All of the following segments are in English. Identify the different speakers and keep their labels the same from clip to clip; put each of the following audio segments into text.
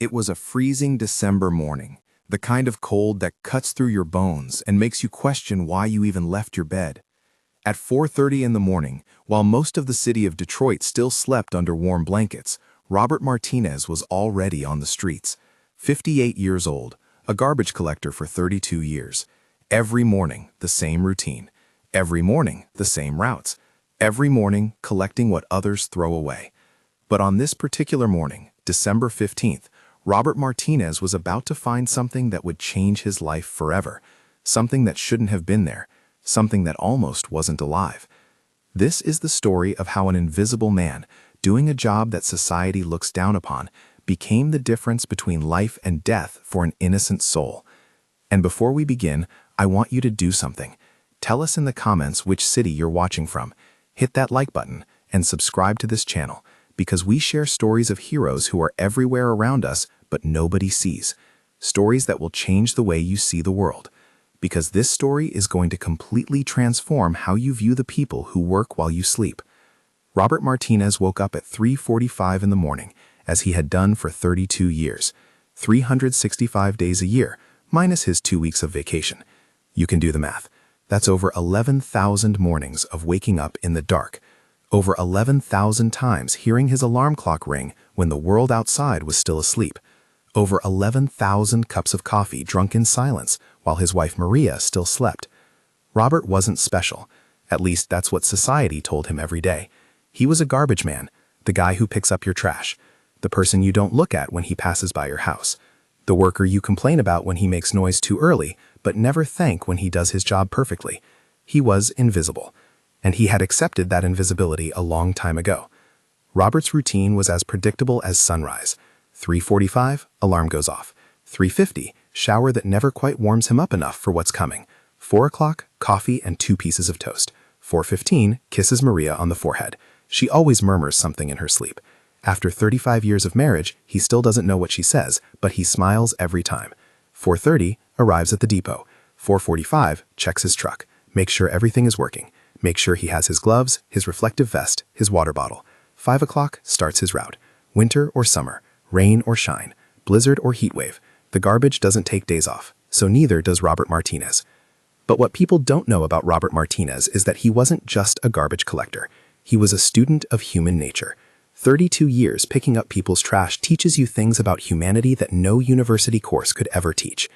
Speaker 1: It was a freezing December morning, the kind of cold that cuts through your bones and makes you question why you even left your bed. At 4:30 in the morning, while most of the city of Detroit still slept under warm blankets, Robert Martinez was already on the streets. 58 years old, a garbage collector for 32 years. Every morning, the same routine. Every morning, the same routes. Every morning, collecting what others throw away. But on this particular morning, December 15th, Robert Martinez was about to find something that would change his life forever. Something that shouldn't have been there. Something that almost wasn't alive. This is the story of how an invisible man, doing a job that society looks down upon, became the difference between life and death for an innocent soul. And before we begin, I want you to do something. Tell us in the comments which city you're watching from. Hit that like button and subscribe to this channel, because we share stories of heroes who are everywhere around us but nobody sees. Stories that will change the way you see the world. Because this story is going to completely transform how you view the people who work while you sleep. Robert Martinez woke up at 3:45 in the morning, as he had done for 32 years. 365 days a year, minus his 2 weeks of vacation. You can do the math. That's over 11,000 mornings of waking up in the dark. Over 11,000 times hearing his alarm clock ring when the world outside was still asleep. Over 11,000 cups of coffee drunk in silence while his wife Maria still slept. Robert wasn't special. At least that's what society told him every day. He was a garbage man, the guy who picks up your trash, the person you don't look at when he passes by your house, the worker you complain about when he makes noise too early, but never thank when he does his job perfectly. He was invisible, and he had accepted that invisibility a long time ago. Robert's routine was as predictable as sunrise. 3:45, alarm goes off. 3:50, shower that never quite warms him up enough for what's coming. 4 o'clock, coffee and 2 pieces of toast. 4:15, kisses Maria on the forehead. She always murmurs something in her sleep. After 35 years of marriage, he still doesn't know what she says, but he smiles every time. 4:30, arrives at the depot. 4:45, checks his truck. Makes sure everything is working. Makes sure he has his gloves, his reflective vest, his water bottle. 5 o'clock, starts his route. Winter or summer, rain or shine, blizzard or heat wave. The garbage doesn't take days off, so neither does Robert Martinez. But what people don't know about Robert Martinez is that he wasn't just a garbage collector. He was a student of human nature. 32 years picking up people's trash teaches you things about humanity that no university course could ever teach.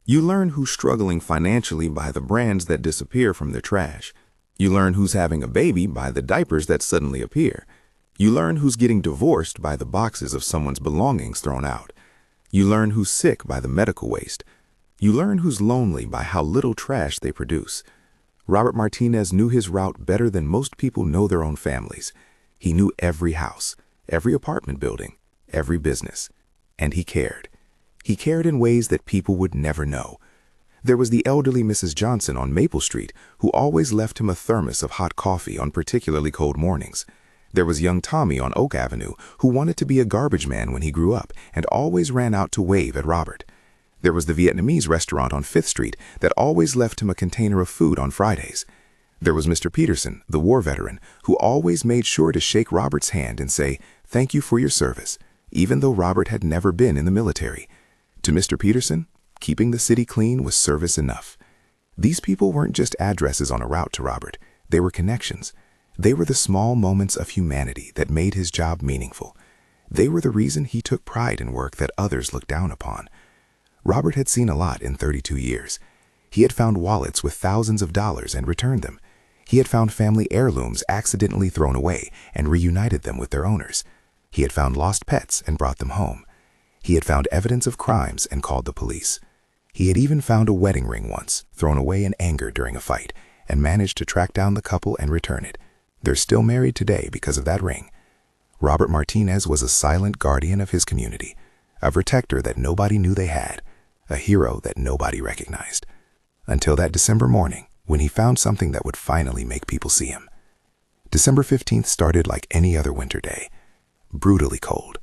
Speaker 2: You learn who's struggling financially by the brands that disappear from their trash. You learn who's having a baby by the diapers that suddenly appear. You learn who's getting divorced by the boxes of someone's belongings thrown out. You learn who's sick by the medical waste. You learn who's lonely by how little trash they produce. Robert Martinez knew his route better than most people know their own families. He knew every house, every apartment building, every business. And he cared. He cared in ways that people would never know. There was the elderly Mrs. Johnson on Maple Street who always left him a thermos of hot coffee on particularly cold mornings. There was young Tommy on Oak Avenue who wanted to be a garbage man when he grew up and always ran out to wave at Robert. There was the Vietnamese restaurant on 5th Street that always left him a container of food on Fridays. There was Mr. Peterson, the war veteran, who always made sure to shake Robert's hand and say, "Thank you for your service," even though Robert had never been in the military. To Mr. Peterson, keeping the city clean was service enough. These people weren't just addresses on a route to Robert. They were connections. They were the small moments of humanity that made his job meaningful. They were the reason he took pride in work that others looked down upon. Robert had seen a lot in 32 years. He had found wallets with thousands of dollars and returned them. He had found family heirlooms accidentally thrown away and reunited them with their owners. He had found lost pets and brought them home. He had found evidence of crimes and called the police. He had even found a wedding ring once, thrown away in anger during a fight, and managed to track down the couple and return it. They're still married today because of that ring. Robert Martinez was a silent guardian of his community, a protector that nobody knew they had, a hero that nobody recognized. Until that December morning, when he found something that would finally make people see him. December 15th started like any other winter day. Brutally cold.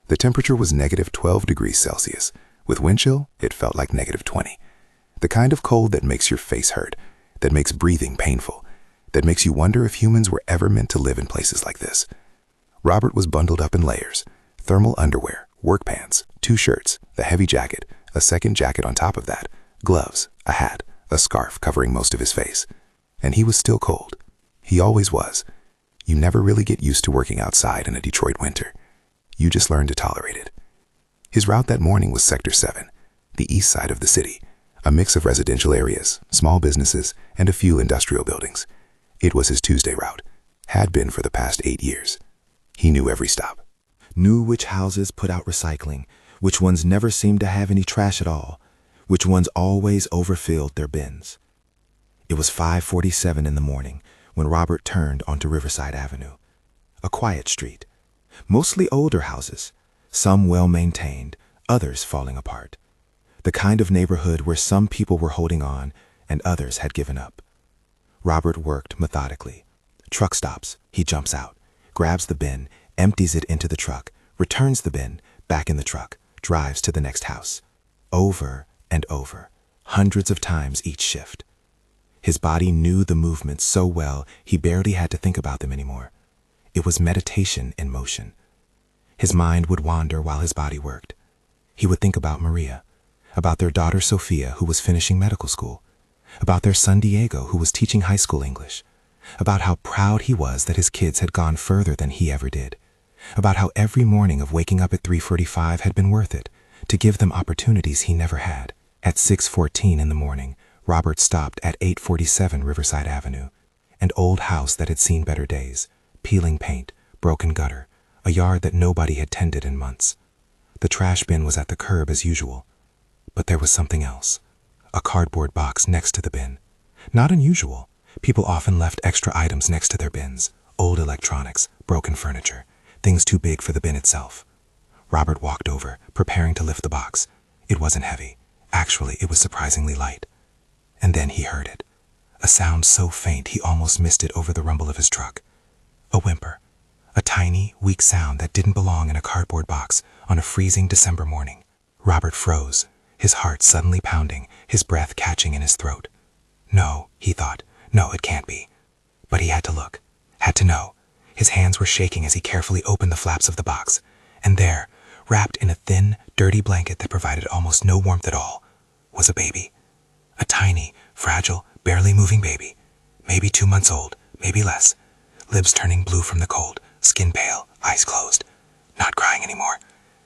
Speaker 2: The temperature was -12 degrees Celsius. With wind chill, it felt like -20. The kind of cold that makes your face hurt, that makes breathing painful, that makes you wonder if humans were ever meant to live in places like this. Robert was bundled up in layers, thermal underwear, work pants, 2 shirts, the heavy jacket, a second jacket on top of that, gloves, a hat, a scarf covering most of his face. And he was still cold. He always was. You never really get used to working outside in a Detroit winter. You just learn to tolerate it. His route that morning was Sector 7, the east side of the city, a mix of residential areas, small businesses, and a few industrial buildings. It was his Tuesday route, had been for the past 8 years. He knew every stop.
Speaker 1: Knew which houses put out recycling, which ones never seemed to have any trash at all, which ones always overfilled their bins. It was 5:47 in the morning when Robert turned onto Riverside Avenue, a quiet street, mostly older houses, some well-maintained, others falling apart. The kind of neighborhood where some people were holding on and others had given up. Robert worked methodically. Truck stops, he jumps out, grabs the bin, empties it into the truck, returns the bin back in the truck, drives to the next house. Over and over, hundreds of times each shift. His body knew the movements so well he barely had to think about them anymore. It was meditation in motion. His mind would wander while his body worked. He would think about Maria, about their daughter Sophia, who was finishing medical school, about their son Diego, who was teaching high school English, about how proud he was that his kids had gone further than he ever did, about how every morning of waking up at 3:45 had been worth it, to give them opportunities he never had. At 6:14 in the morning, Robert stopped at 847 Riverside Avenue, an old house that had seen better days, peeling paint, broken gutter, a yard that nobody had tended in months. The trash bin was at the curb as usual, but there was something else. A cardboard box next to the bin. Not unusual. People often left extra items next to their bins, old electronics, broken furniture, things too big for the bin itself. Robert walked over, preparing to lift the box. It wasn't heavy. Actually, it was surprisingly light. And then he heard it. A sound so faint he almost missed it over the rumble of his truck. A whimper. A tiny, weak sound that didn't belong in a cardboard box on a freezing December morning. Robert froze, his heart suddenly pounding, his breath catching in his throat. No, he thought. No, it can't be. But he had to look, had to know. His hands were shaking as he carefully opened the flaps of the box. And there, wrapped in a thin, dirty blanket that provided almost no warmth at all, was a baby. A tiny, fragile, barely moving baby. Maybe 2 months old, maybe less. Lips turning blue from the cold, skin pale, eyes closed. Not crying anymore.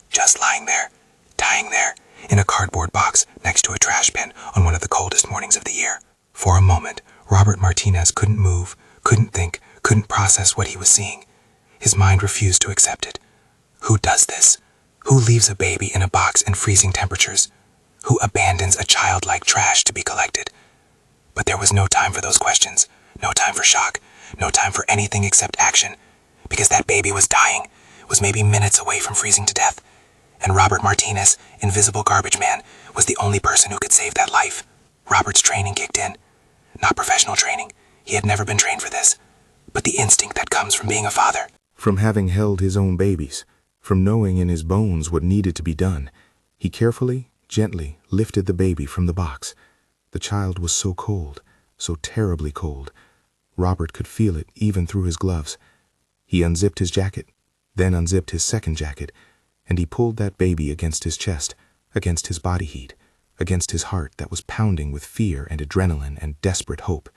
Speaker 1: Just lying there, dying there, in a cardboard box next to a trash bin on one of the coldest mornings of the year. For a moment, Robert Martinez couldn't move, couldn't think, couldn't process what he was seeing. His mind refused to accept it. Who does this? Who leaves a baby in a box in freezing temperatures? Who abandons a child like trash to be collected? But there was no time for those questions, no time for shock, no time for anything except action, because that baby was dying, was maybe minutes away from freezing to death. And Robert Martinez, invisible garbage man, was the only person who could save that life. Robert's training kicked in. Not professional training. He had never been trained for this. But the instinct that comes from being a father. From having held his own babies, from knowing in his bones what needed to be done, he carefully, gently lifted the baby from the box. The child was so cold, so terribly cold. Robert could feel it even through his gloves. He unzipped his jacket, then unzipped his second jacket, and he pulled that baby against his chest, against his body heat, against his heart that was pounding with fear and adrenaline and desperate hope.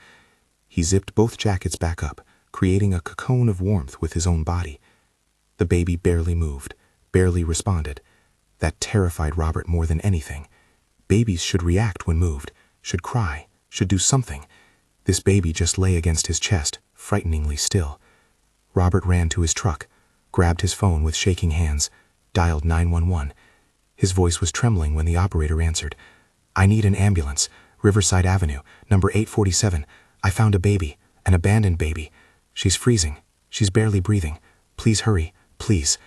Speaker 1: He zipped both jackets back up, creating a cocoon of warmth with his own body. The baby barely moved, barely responded. That terrified Robert more than anything. Babies should react when moved, should cry, should do something. This baby just lay against his chest, frighteningly still. Robert ran to his truck, grabbed his phone with shaking hands, dialed 911. His voice was trembling when the operator answered. "I need an ambulance, Riverside Avenue, number 847. I found a baby, an abandoned baby. She's freezing. She's barely breathing. Please hurry, please."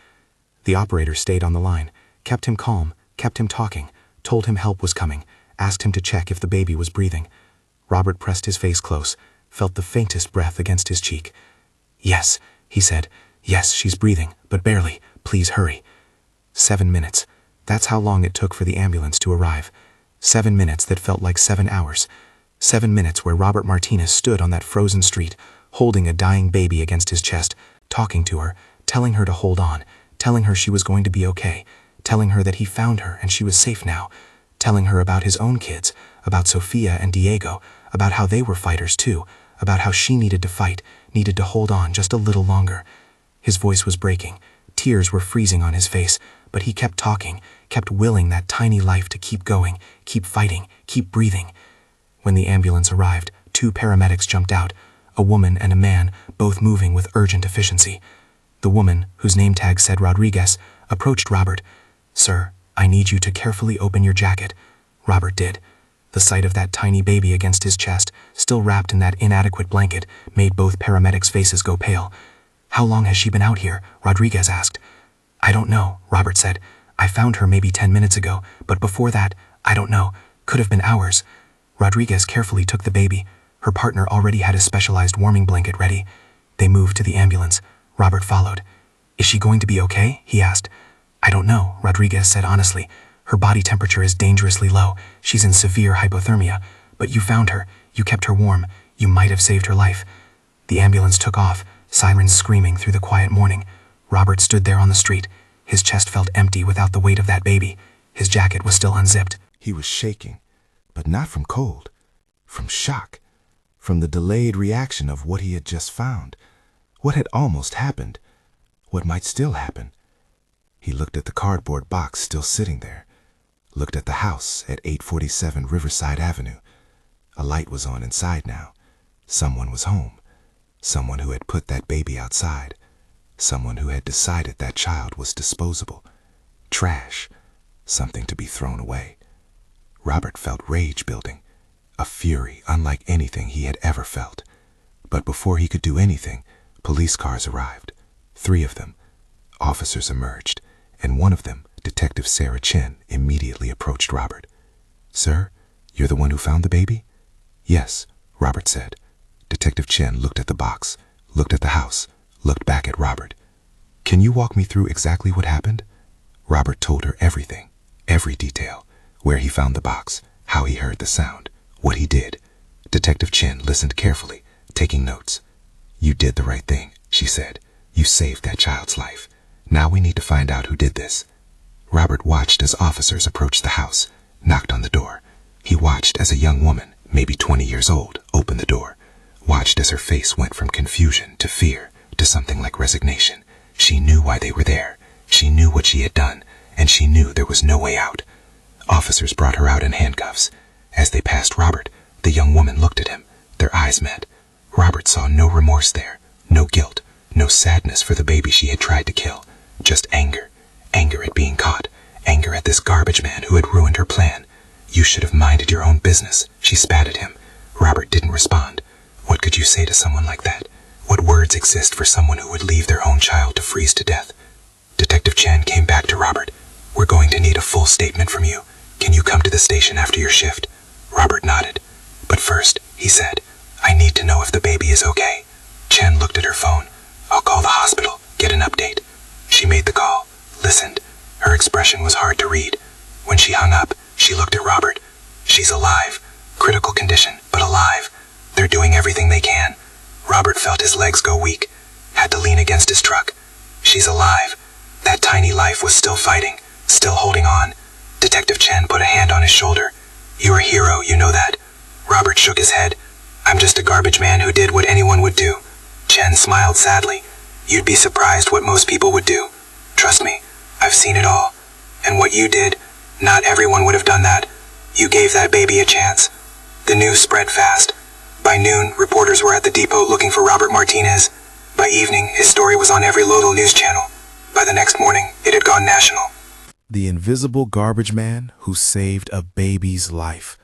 Speaker 1: The operator stayed on the line, kept him calm, kept him talking, told him help was coming, asked him to check if the baby was breathing. Robert pressed his face close, felt the faintest breath against his cheek. "Yes," he said. "Yes, she's breathing, but barely. Please hurry." 7 minutes. That's how long it took for the ambulance to arrive. 7 minutes that felt like 7 hours. 7 minutes where Robert Martinez stood on that frozen street, holding a dying baby against his chest, talking to her, telling her to hold on, telling her she was going to be okay,
Speaker 3: telling her that he found her and she was safe now, telling her about his own kids, about Sophia and Diego, about how they were fighters too, about how she needed to fight, needed to hold on just a little longer. His voice was breaking. Tears were freezing on his face, but he kept talking, kept willing that tiny life to keep going, keep fighting, keep breathing. When the ambulance arrived, 2 paramedics jumped out, a woman and a man, both moving with urgent efficiency. The woman, whose name tag said Rodriguez, approached Robert. "Sir, I need you to carefully open your jacket." Robert did. The sight of that tiny baby against his chest, still wrapped in that inadequate blanket, made both paramedics' faces go pale. "How long has she been out here?" Rodriguez asked. "I don't know," Robert said. "I found her maybe 10 minutes ago, but before that, I don't know. Could have been hours." Rodriguez carefully took the baby. Her partner already had a specialized warming blanket ready. They moved to the ambulance. Robert followed. "Is she going to be okay?" he asked. "I don't know," Rodriguez said honestly. "Her body temperature is dangerously low. She's in severe hypothermia. But you found her. You kept her warm. You might have saved her life." The ambulance took off, sirens screaming through the quiet morning. Robert stood there on the street. His chest felt empty without the weight of that baby. His jacket was still unzipped.
Speaker 2: He was shaking, but not from cold, from shock, from the delayed reaction of what he had just found, what had almost happened, what might still happen. He looked at the cardboard box still sitting there, looked at the house at 847 Riverside Avenue. A light was on inside now. Someone was home. Someone who had put that baby outside. Someone who had decided that child was disposable. Trash. Something to be thrown away. Robert felt rage building, a fury unlike anything he had ever felt. But before he could do anything, police cars arrived. 3 of them. Officers emerged, and one of them, Detective Sarah Chen, immediately approached Robert. "Sir, you're the one who found the baby?" "Yes," Robert said. Detective Chen looked at the box, looked at the house, looked back at Robert. "Can you walk me through exactly what happened?" Robert told her everything, every detail, where he found the box, how he heard the sound, what he did. Detective Chen listened carefully, taking notes. "You did the right thing," she said. "You saved that child's life. Now we need to find out who did this." Robert watched as officers approached the house, knocked on the door. He watched as a young woman, maybe 20 years old, opened the door. Watched as her face went from confusion to fear to something like resignation. She knew why they were there. She knew what she had done, and she knew there was no way out. Officers brought her out in handcuffs. As they passed Robert, the young woman looked at him. Their eyes met. Robert saw no remorse there, no guilt, no sadness for the baby she had tried to kill. Just anger. Anger at being caught. Anger at this garbage man who had ruined her plan. "You should have minded your own business," she spat at him. Robert didn't respond. What could you say to someone like that? What words exist for someone who would leave their own child to freeze to death? Detective Chen came back to Robert. "We're going to need a full statement from you. Can you come to the station after your shift?" Robert nodded. "But first," he said, "I need to know if the baby is okay." Chen looked at her phone. "I'll call the hospital, get an update." She made the call, listened. Her expression was hard to read. When she hung up, she looked at Robert. "She's alive. Critical condition, but alive. They're doing everything they can." Robert felt his legs go weak, had to lean against his truck. She's alive. That tiny life was still fighting, still holding on. Detective Chen put a hand on his shoulder. "You're a hero, you know that." Robert shook his head. "I'm just a garbage man who did what anyone would do." Chen smiled sadly. "You'd be surprised what most people would do. Trust me, I've seen it all. And what you did, not everyone would have done that. You gave that baby a chance." The news spread fast. By noon, reporters were at the depot looking for Robert Martinez. By evening, his story was on every local news channel. By the next morning, it had gone national.
Speaker 1: The invisible garbage man who saved a baby's life.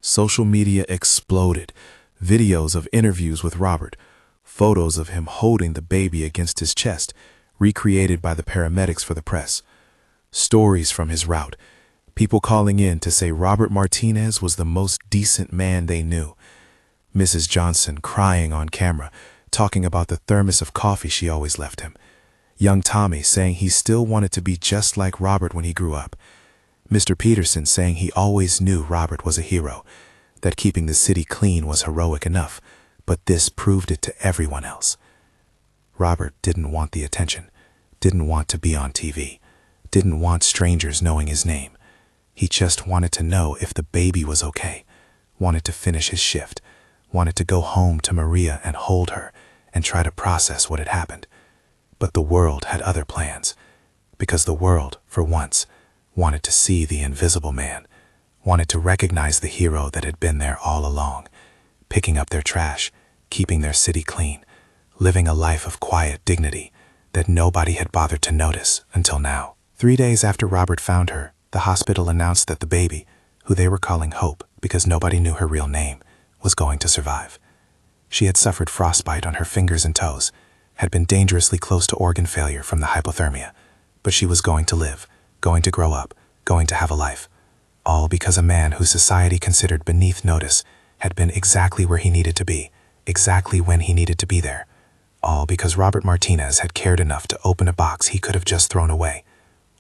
Speaker 1: Social media exploded. Videos of interviews with Robert, photos of him holding the baby against his chest, recreated by the paramedics for the press. Stories from his route. People calling in to say Robert Martinez was the most decent man they knew. Mrs. Johnson crying on camera, talking about the thermos of coffee she always left him. Young Tommy saying he still wanted to be just like Robert when he grew up. Mr. Peterson saying he always knew Robert was a hero, that keeping the city clean was heroic enough, but this proved it to everyone else. Robert didn't want the attention, didn't want to be on TV,
Speaker 3: didn't want strangers knowing his name. He just wanted to know if the baby was okay, wanted to finish his shift, wanted to go home to Maria and hold her and try to process what had happened. But the world had other plans, because the world, for once, wanted to see the Invisible Man, wanted to recognize the hero that had been there all along, picking up their trash, keeping their city clean, living a life of quiet dignity that nobody had bothered to notice until now. 3 days after Robert found her, the hospital announced that the baby, who they were calling Hope because nobody knew her real name, was going to survive. She had suffered frostbite on her fingers and toes, had been dangerously close to organ failure from the hypothermia, but she was going to live, going to grow up, going to have a life. All because a man whose society considered beneath notice had been exactly where he needed to be, exactly when he needed to be there. All because Robert Martinez had cared enough to open a box he could have just thrown away.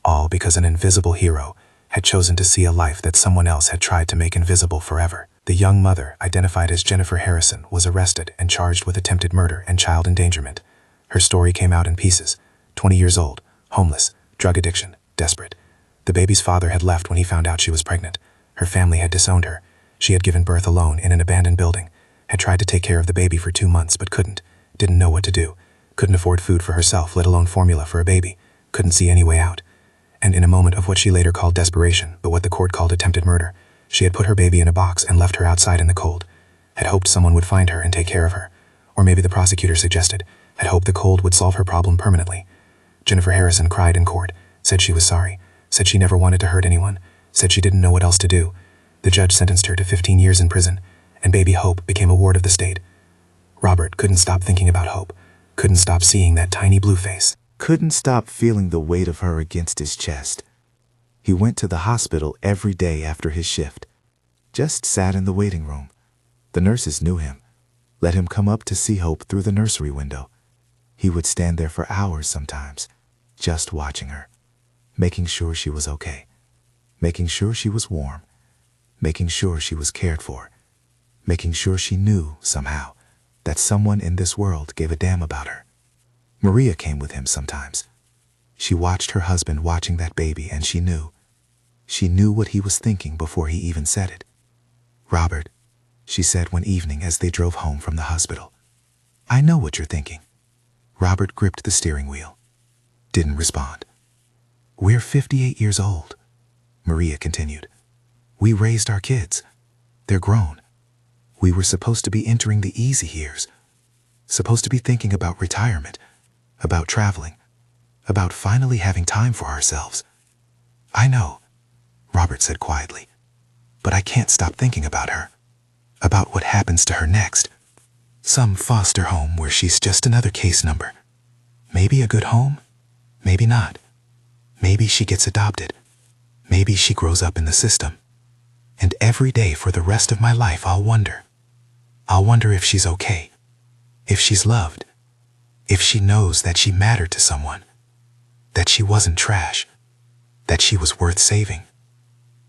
Speaker 3: All because an invisible hero had chosen to see a life that someone else had tried to make invisible forever. The young mother, identified as Jennifer Harrison, was arrested and charged with attempted murder and child endangerment. Her story came out in pieces. 20 years old, homeless, drug addiction, desperate. The baby's father had left when he found out she was pregnant. Her family had disowned her. She had given birth alone in an abandoned building, had tried to take care of the baby for 2 months but couldn't, didn't know what to do, couldn't afford food for herself, let alone formula for a baby, couldn't see any way out. And in a moment of what she later called desperation, but what the court called attempted murder, she had put her baby in a box and left her outside in the cold, had hoped someone would find her and take care of her, or maybe the prosecutor suggested, had hoped the cold would solve her problem permanently. Jennifer Harrison cried in court, said she was sorry, said she never wanted to hurt anyone, said she didn't know what else to do. The judge sentenced her to 15 years in prison, and baby Hope became a ward of the state. Robert couldn't stop thinking about Hope, couldn't stop seeing that tiny blue face.
Speaker 1: Couldn't stop feeling the weight of her against his chest. He went to the hospital every day after his shift. Just sat in the waiting room. The nurses knew him, let him come up to see Hope through the nursery window. He would stand there for hours sometimes, just watching her, making sure she was okay, making sure she was warm, making sure she was cared for, making sure she knew, somehow, that someone in this world gave a damn about her. Maria came with him sometimes. She watched her husband watching that baby, and she knew. She knew what he was thinking before he even said it. "Robert," she said one evening as they drove home from the hospital, "I know what you're thinking." Robert gripped the steering wheel. Didn't respond. "We're 58 years old," Maria continued. "We raised our kids. They're grown. We were supposed to be entering the easy years, supposed to be thinking about retirement, about traveling, about finally having time for ourselves." "I know," Robert said quietly, "but I can't stop thinking about her, about what happens to her next. Some foster home where she's just another case number. Maybe a good home, maybe not. Maybe she gets adopted. Maybe she grows up in the system. And every day for the rest of my life I'll wonder if she's okay, if she's loved, if she knows that she mattered to someone, that she wasn't trash, that she was worth saving."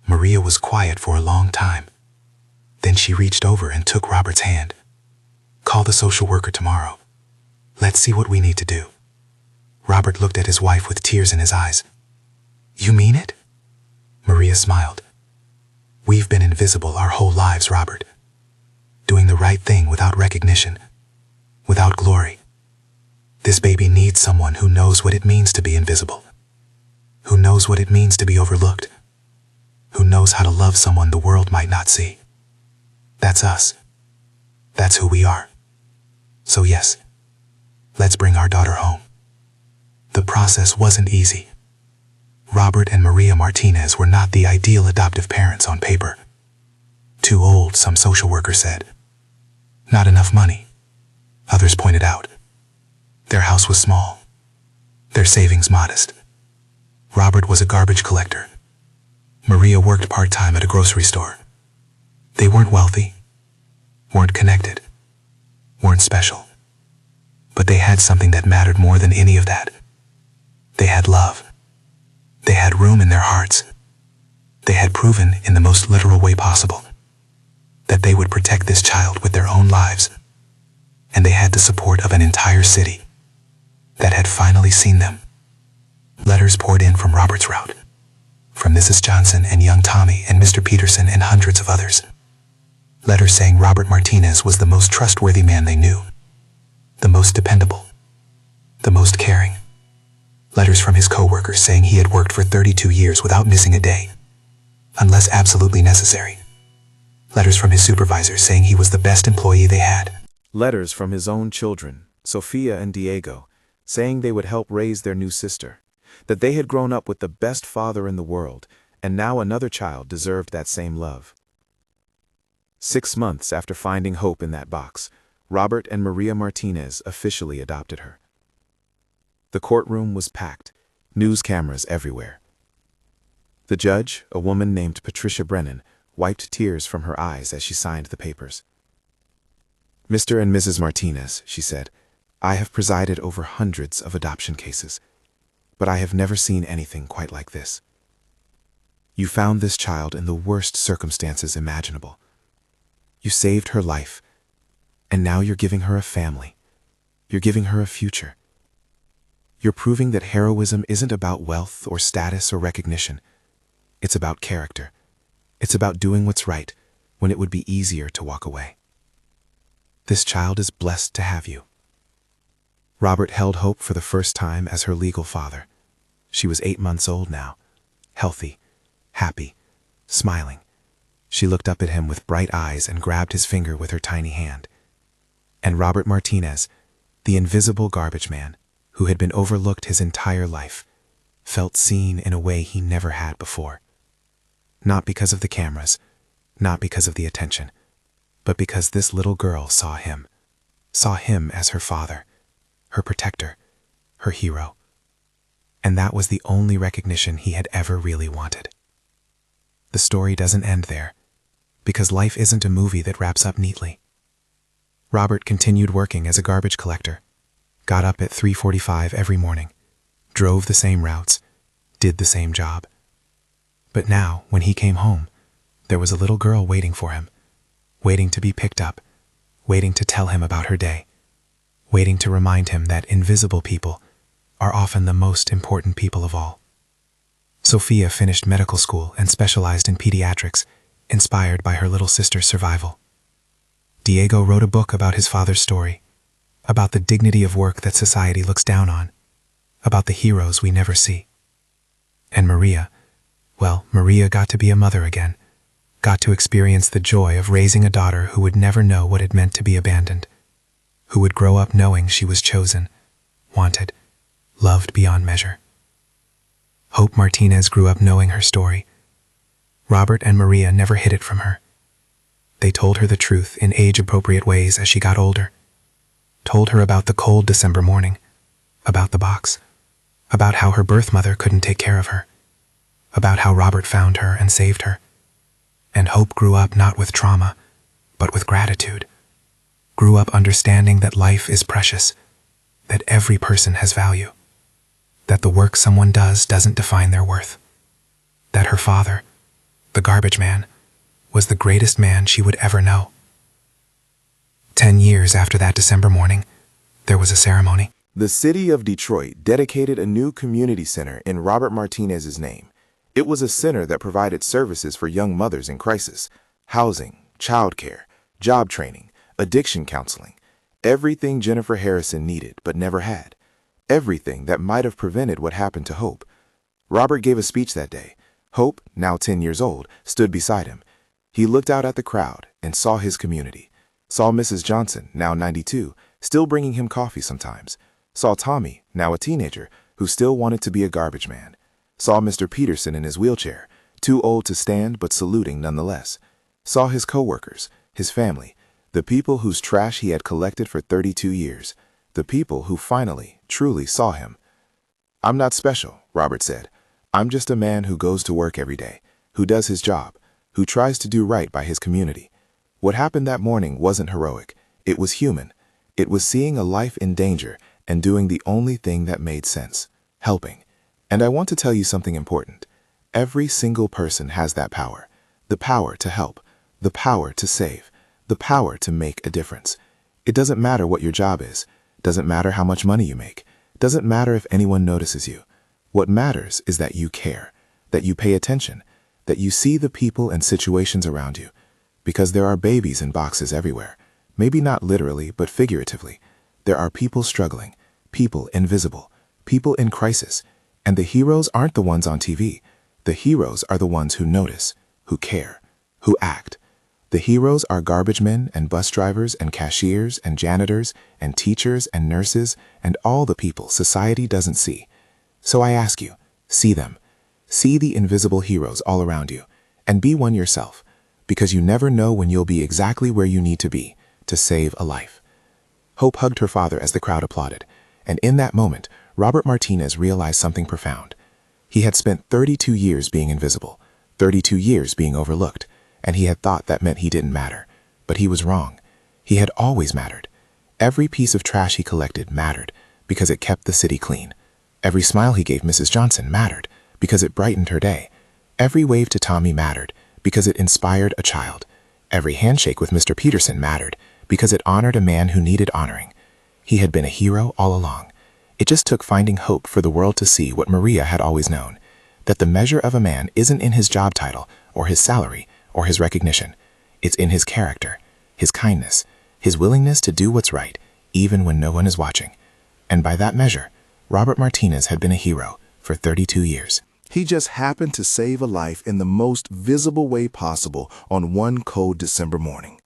Speaker 1: Maria was quiet for a long time. Then she reached over and took Robert's hand. "Call the social worker tomorrow. Let's see what we need to do." Robert looked at his wife with tears in his eyes. "You mean it?" Maria smiled. "We've been invisible our whole lives, Robert. Doing the right thing without recognition, without glory. This baby needs someone who knows what it means to be invisible, who knows what it means to be overlooked, who knows how to love someone the world might not see. That's us. That's who we are. So yes, let's bring our daughter home." The process wasn't easy. Robert and Maria Martinez were not the ideal adoptive parents on paper. Too old, some social workers said. Not enough money, others pointed out. Their house was small, their savings modest. Robert was a garbage collector. Maria worked part-time at a grocery store. They weren't wealthy, weren't connected, weren't special. But they had something that mattered more than any of that. They had love. They had room in their hearts. They had proven, in the most literal way possible, that they would protect this child with their own lives. And they had the support of an entire city that had finally seen them,
Speaker 3: Letters poured in from Robert's route, from Mrs. Johnson and young Tommy and Mr. Peterson and hundreds of others. Letters saying Robert Martinez was the most trustworthy man they knew, the most dependable, the most caring. Letters from his co-workers saying he had worked for 32 years without missing a day, unless absolutely necessary. Letters from his supervisors saying he was the best employee they had.
Speaker 1: Letters from his own children, Sofia and Diego, saying they would help raise their new sister, that they had grown up with the best father in the world, and now another child deserved that same love. 6 months after finding Hope in that box, Robert and Maria Martinez officially adopted her. The courtroom was packed, news cameras everywhere. The judge, a woman named Patricia Brennan, wiped tears from her eyes as she signed the papers. "Mr. and Mrs. Martinez," she said, "I have presided over hundreds of adoption cases, but I have never seen anything quite like this. You found this child in the worst circumstances imaginable. You saved her life, and now you're giving her a family. You're giving her a future. You're proving that heroism isn't about wealth or status or recognition. It's about character. It's about doing what's right when it would be easier to walk away. This child is blessed to have you." Robert held Hope for the first time as her legal father. She was 8 months old now, healthy, happy, smiling. She looked up at him with bright eyes and grabbed his finger with her tiny hand. And Robert Martinez, the invisible garbage man, who had been overlooked his entire life, felt seen in a way he never had before. Not because of the cameras, not because of the attention, but because this little girl saw him as her father, her protector, her hero. And that was the only recognition he had ever really wanted. The story doesn't end there, because life isn't a movie that wraps up neatly. Robert continued working as a garbage collector, got up at 3:45 every morning, drove the same routes, did the same job. But now, when he came home, there was a little girl waiting for him, waiting to be picked up, waiting to tell him about her day, waiting to remind him that invisible people are often the most important people of all. Sofia finished medical school and specialized in pediatrics, inspired by her little sister's survival. Diego wrote a book about his father's story, about the dignity of work that society looks down on, about the heroes we never see. And Maria got to be a mother again, got to experience the joy of raising a daughter who would never know what it meant to be abandoned, who would grow up knowing she was chosen, wanted, loved beyond measure. Hope Martinez grew up knowing her story. Robert and Maria never hid it from her. They told her the truth in age-appropriate ways as she got older, told her about the cold December morning, about the box, about how her birth mother couldn't take care of her, about how Robert found her and saved her. And Hope grew up not with trauma, but with gratitude, grew up understanding that life is precious, that every person has value, that the work someone does doesn't define their worth, that her father, the garbage man, was the greatest man she would ever know. 10 years after that December morning, there was a ceremony.
Speaker 2: The city of Detroit dedicated a new community center in Robert Martinez's name. It was a center that provided services for young mothers in crisis, housing, childcare, job training, addiction counseling, everything Jennifer Harrison needed but never had, everything that might have prevented what happened to Hope. Robert gave a speech that day. Hope, now 10 years old, stood beside him. He looked out at the crowd and saw his community, saw Mrs. Johnson, now 92, still bringing him coffee sometimes, saw Tommy, now a teenager, who still wanted to be a garbage man, saw Mr. Peterson in his wheelchair, too old to stand but saluting nonetheless, saw his co-workers, his family, the people whose trash he had collected for 32 years, the people who finally, truly saw him. "I'm not special," Robert said. "I'm just a man who goes to work every day, who does his job, who tries to do right by his community. What happened that morning wasn't heroic. It was human. It was seeing a life in danger and doing the only thing that made sense, helping. And I want to tell you something important. Every single person has that power. The power to help, the power to save, the power to make a difference. It doesn't matter what your job is. Doesn't matter how much money you make. Doesn't matter if anyone notices you.
Speaker 1: What matters is that you care, that you pay attention, that you see the people and situations around you. Because there are babies in boxes everywhere. Maybe not literally, but figuratively. There are people struggling, people invisible, people in crisis. And the heroes aren't the ones on TV. The heroes are the ones who notice, who care, who act. The heroes are garbage men and bus drivers and cashiers and janitors and teachers and nurses and all the people society doesn't see. So I ask you, see them. See the invisible heroes all around you, and be one yourself, because you never know when you'll be exactly where you need to be to save a life. Hope hugged her father as the crowd applauded, and in that moment, Robert Martinez realized something profound. He had spent 32 years being invisible, 32 years being overlooked, and he had thought that meant he didn't matter. But he was wrong. He had always mattered. Every piece of trash he collected mattered because it kept the city clean. Every smile he gave Mrs. Johnson mattered because it brightened her day. Every wave to Tommy mattered because it inspired a child. Every handshake with Mr. Peterson mattered because it honored a man who needed honoring. He had been a hero all along. It just took finding hope for the world to see what Maria had always known, that the measure of a man isn't in his job title or his salary or his recognition. It's in his character, his kindness, his willingness to do what's right, even when no one is watching. And by that measure, Robert Martinez had been a hero for 32 years.
Speaker 4: He just happened to save a life in the most visible way possible on one cold December morning.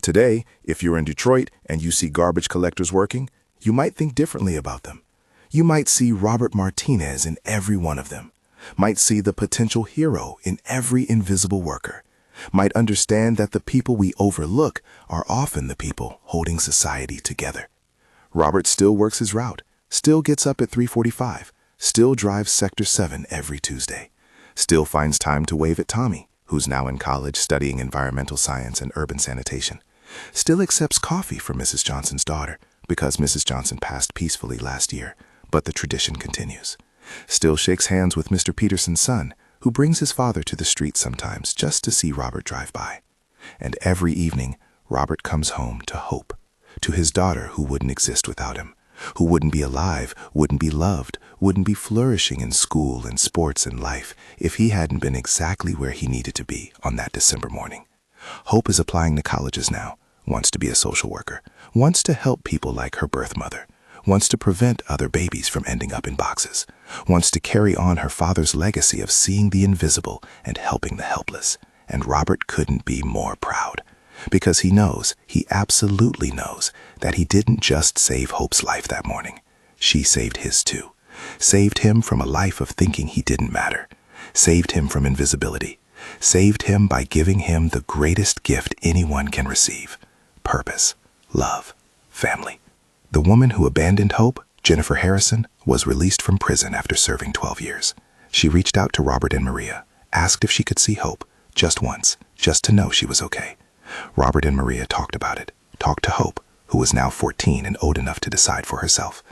Speaker 4: Today, if you're in Detroit and you see garbage collectors working, you might think differently about them. You might see Robert Martinez in every one of them, might see the potential hero in every invisible worker, might understand that the people we overlook are often the people holding society together. Robert still works his route, still gets up at 3:45, still drives Sector 7 every Tuesday, still finds time to wave at Tommy, who's now in college studying environmental science and urban sanitation, still accepts coffee from Mrs. Johnson's daughter because Mrs. Johnson passed peacefully last year, but the tradition continues, still shakes hands with Mr. Peterson's son, who brings his father to the street sometimes just to see Robert drive by. And every evening, Robert comes home to Hope, to his daughter who wouldn't exist without him, who wouldn't be alive, wouldn't be loved, wouldn't be flourishing in school and sports and life if he hadn't been exactly where he needed to be on that December morning. Hope is applying to colleges now, wants to be a social worker, wants to help people like her birth mother, wants to prevent other babies from ending up in boxes, wants to carry on her father's legacy of seeing the invisible and helping the helpless. And Robert couldn't be more proud. Because he absolutely knows, that he didn't just save Hope's life that morning. She saved his too. Saved him from a life of thinking he didn't matter. Saved him from invisibility. Saved him by giving him the greatest gift anyone can receive: purpose, love, family. The woman who abandoned Hope, Jennifer Harrison, was released from prison after serving 12 years. She reached out to Robert and Maria, asked if she could see Hope, just once, just to know she was okay. Robert and Maria talked about it, talked to Hope, who was now 14 and old enough to decide for herself.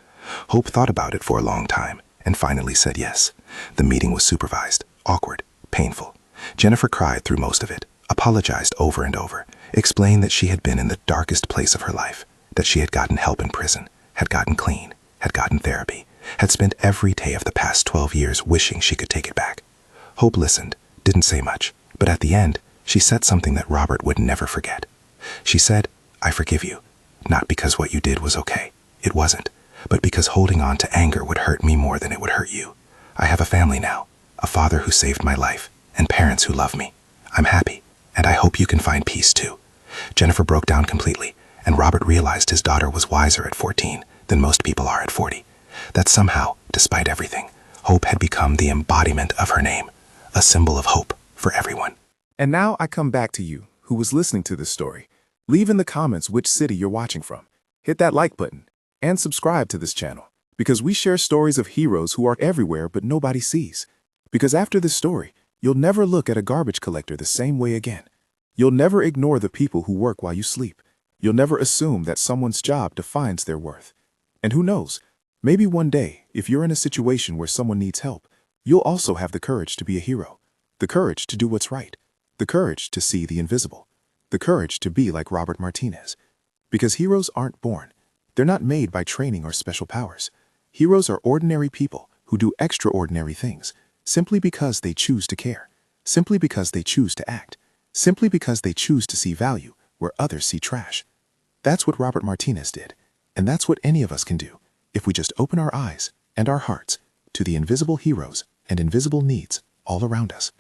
Speaker 4: Hope thought about it for a long time and finally said yes. The meeting was supervised, awkward, painful. Jennifer cried through most of it, apologized over and over, explained that she had been in the darkest place of her life, that she had gotten help in prison, had gotten clean, had gotten therapy, had spent every day of the past 12 years wishing she could take it back. Hope listened, didn't say much, but at the end, she said something that Robert would never forget. She said, "I forgive you, not because what you did was okay. It wasn't, but because holding on to anger would hurt me more than it would hurt you. I have a family now, a father who saved my life, and parents who love me. I'm happy, and I hope you can find peace too." Jennifer broke down completely, and Robert realized his daughter was wiser at 14 than most people are at 40. That somehow, despite everything, Hope had become the embodiment of her name, a symbol of hope for everyone.
Speaker 1: And now I come back to you, who was listening to this story. Leave in the comments which city you're watching from. Hit that like button and subscribe to this channel, because we share stories of heroes who are everywhere but nobody sees. Because after this story, you'll never look at a garbage collector the same way again. You'll never ignore the people who work while you sleep. You'll never assume that someone's job defines their worth. And who knows, maybe one day, if you're in a situation where someone needs help, you'll also have the courage to be a hero, the courage to do what's right, the courage to see the invisible, the courage to be like Robert Martinez. Because heroes aren't born. They're not made by training or special powers. Heroes are ordinary people
Speaker 4: who do extraordinary things, simply because they choose to care, simply because they choose to act, simply because they choose to see value where others see trash. That's what Robert Martinez did, and that's what any of us can do if we just open our eyes and our hearts to the invisible heroes and invisible needs all around us.